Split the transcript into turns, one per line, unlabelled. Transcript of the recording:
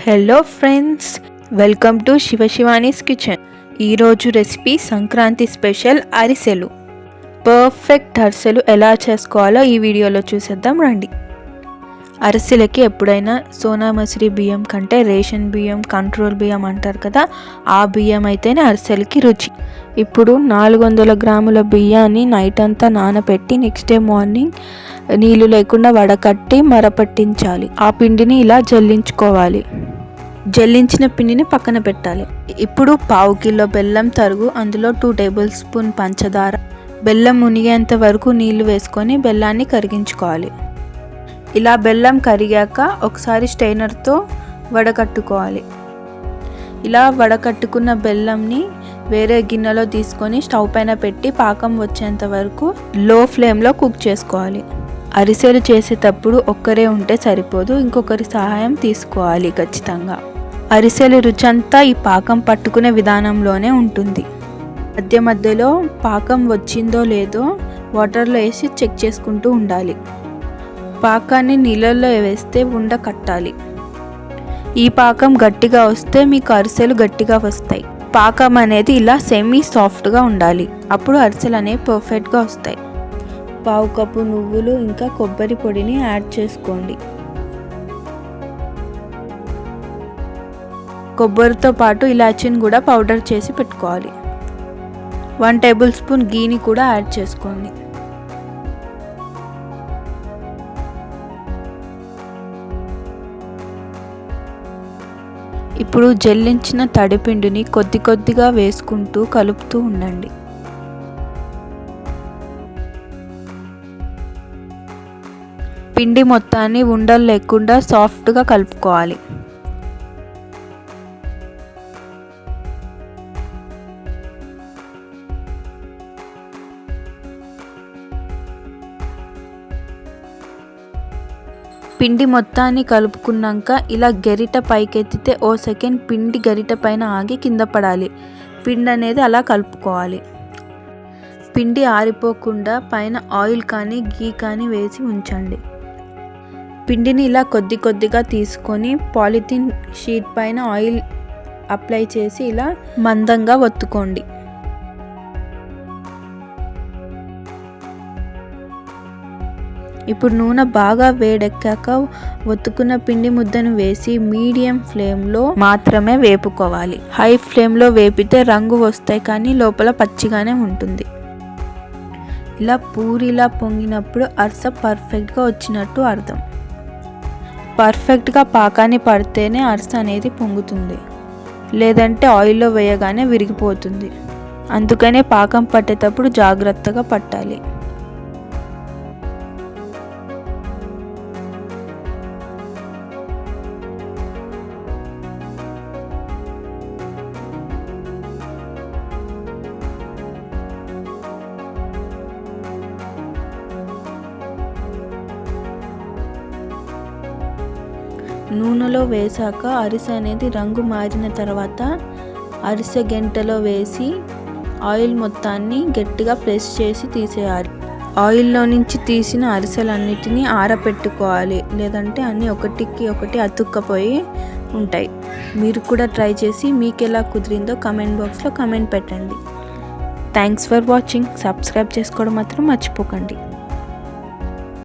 Hello friends, welcome to Shivani's kitchen. ఈరోజు recipe Sankranti special ariselu. Perfect ariselu ఎలా చేసుకోవాలో ఈ వీడియోలో చూసేద్దాం రండి. అరిసెలకి ఎప్పుడైనా సోనా మసూరి బియ్యం కంటే రేషన్ బియ్యం, కంట్రోల్ బియ్యం అంటారు కదా, ఆ బియ్యం అయితేనే అరిసెలకి రుచి. ఇప్పుడు 400 గ్రాముల బియ్యాన్ని నైట్ అంతా నానబెట్టి నెక్స్ట్ డే మార్నింగ్ నీళ్ళు లేకుండా వడకట్టి మరపట్టించాలి. ఆ పిండిని ఇలా జల్లించుకోవాలి. జల్లించిన పిండిని పక్కన పెట్టాలి. ఇప్పుడు 1/2 కిలో బెల్లం తరుగు, అందులో 2 టేబుల్ స్పూన్ పంచదార, బెల్లం మునిగేంత వరకు నీళ్లు వేసుకొని బెల్లాన్ని కరిగించుకోవాలి. ఇలా బెల్లం కరిగాక ఒకసారి స్ట్రైనర్తో వడకట్టుకోవాలి. ఇలా వడకట్టుకున్న బెల్లంని వేరే గిన్నెలో తీసుకొని స్టవ్ పైన పెట్టి పాకం వచ్చేంత వరకు లో ఫ్లేమ్లో కుక్ చేసుకోవాలి. అరిసెలు చేసేటప్పుడు ఒక్కరే ఉంటే సరిపోదు, ఇంకొకరి సహాయం తీసుకోవాలి ఖచ్చితంగా. అరిసెలు రుచంతా ఈ పాకం పట్టుకునే విధానంలోనే ఉంటుంది. మధ్య మధ్యలో పాకం వచ్చిందో లేదో వాటర్లో వేసి చెక్ చేసుకుంటూ ఉండాలి. పాకాన్ని నీళ్ళల్లో వేస్తే ఉండ కట్టాలి. ఈ పాకం గట్టిగా వస్తే మీకు అరిసెలు గట్టిగా వస్తాయి. పాకం అనేది ఇలా సెమీ సాఫ్ట్గా ఉండాలి. అప్పుడు అరిసెలు అనేవి పర్ఫెక్ట్గా వస్తాయి. 1/2 కప్పు నువ్వులు ఇంకా కొబ్బరి పొడిని యాడ్ చేసుకోండి. కొబ్బరితో పాటు ఇలాచీని కూడా పౌడర్ చేసి పెట్టుకోవాలి. 1 టేబుల్ స్పూన్ గీని కూడా యాడ్ చేసుకోండి. ఇప్పుడు జల్లించిన తడిపిండిని కొద్ది కొద్దిగా వేసుకుంటూ కలుపుతూ ఉండండి. పిండి మొత్తాన్ని ఉండలు లేకుండా సాఫ్ట్గా కలుపుకోవాలి. పిండి మొత్తాన్ని కలుపుకున్నాక ఇలా గరిట పైకెత్తితే ఓ సెకండ్ పిండి గరిట పైన ఆగి కింద పడాలి. పిండి అనేది అలా కలుపుకోవాలి. పిండి ఆరిపోకుండా పైన ఆయిల్ కానీ గీ కానీ వేసి ఉంచండి. పిండిని ఇలా కొద్ది కొద్దిగా తీసుకొని పాలిథిన్ షీట్ పైన ఆయిల్ అప్లై చేసి ఇలా మందంగా ఒత్తుకోండి. ఇప్పుడు నూనె బాగా వేడెక్కాక ఒత్తుకున్న పిండి ముద్దను వేసి మీడియం ఫ్లేమ్లో మాత్రమే వేపుకోవాలి. హై ఫ్లేమ్లో వేపితే రంగు వస్తాయి కానీ లోపల పచ్చిగానే ఉంటుంది. ఇలా పూరిలా పొంగినప్పుడు అరిసె పర్ఫెక్ట్గా వచ్చినట్టు అర్థం. పర్ఫెక్ట్గా పాకాన్ని పడితేనే అరిసె అనేది పొంగుతుంది, లేదంటే ఆయిల్లో వేయగానే విరిగిపోతుంది. అందుకనే పాకం పట్టేటప్పుడు జాగ్రత్తగా పట్టాలి. నూనెలో వేసాక అరిసె అనేది రంగు మారిన తర్వాత అరిసె గెంటలో వేసి ఆయిల్ మొత్తాన్ని గట్టిగా ప్రెస్ చేసి తీసేయాలి. ఆయిల్లో నుంచి తీసిన అరిసెలన్నిటినీ ఆరపెట్టుకోవాలి, లేదంటే అన్నీ ఒకటికి ఒకటి అతుక్కపోయి ఉంటాయి. మీరు కూడా ట్రై చేసి మీకు ఎలా కుదిరిందో కమెంట్ బాక్స్లో కమెంట్ పెట్టండి. Thanks for watching. సబ్స్క్రైబ్ చేసుకోవడం మాత్రం మర్చిపోకండి.